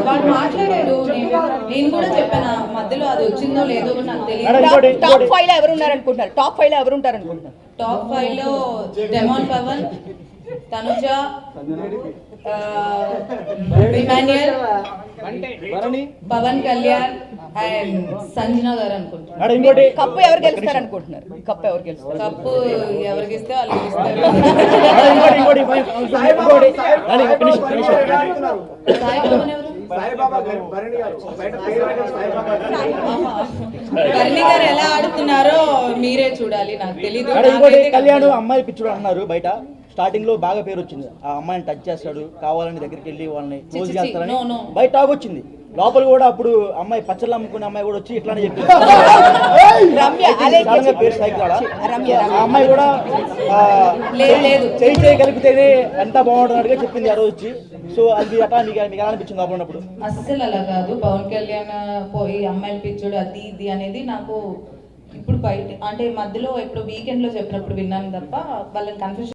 వాడు మాట్లాడాడు. నేను కూడా చెప్పాను మధ్యలో అది వచ్చిందో లేదో నాకు తెలియదు. టాప్ 5 లో ఎవరు ఉన్నారు అనుకుంటున్నారు? టాప్ 5 లో ఎవరు ఉంటారు అనుకుంటున్నారు? టాప్ 5 లో డెమాన్ పవన్, తనుజ, ఇమాన్యుయల్, పవన్ కళ్యాణ్ అండ్ సంజన గారు అనుకుంటున్నారు. కప్పు ఎవరు గెలుస్తారు అనుకుంటున్నారు? కప్పు ఎవరు గెలుస్తారు? కప్పు ఎవరికి ఇస్తే వాళ్ళు గెలుస్తారు. సాయి పవన్ ఎవరు? భరణి గారు ఎలా ఆడుతున్నారో మీరే చూడాలి, నాకు తెలీదు. కళ్యాణ్ అమ్మాయి పిచ్చుడు అన్నారు బయట. స్టార్టింగ్ లో బాగా పేరు వచ్చింది, ఆ అమ్మాయిని టచ్ చేస్తాడు, కావాలని దగ్గరికి వెళ్ళి వాళ్ళని క్లోజ్ చేస్తారని బయట టాక్ వచ్చింది. లోపల కూడా అప్పుడు అమ్మాయి పచ్చళ్ళు అమ్ముకునే అమ్మాయి కూడా వచ్చి ఇట్లానే చెప్పింది. పేరు సైకిల్ ఆ అమ్మాయి కూడా చేయి కలిపితేనే ఎంత బాగుంటుంది చెప్పింది ఆ రోజు వచ్చి. సో అది అట్లా మీకు ఎలా అనిపించింది లోపల ఉన్నప్పుడు? అస్సలు అలా కాదు. పవన్ కళ్యాణ్ పోయి అమ్మాయిలు పిచ్చుడు అది ఇది అనేది నాకు ఇప్పుడు బయట అంటే మధ్యలో ఎప్పుడు వీకెండ్ లో చెప్పినప్పుడు విన్నాను తప్ప వాళ్ళని కన్ఫ్యూజన్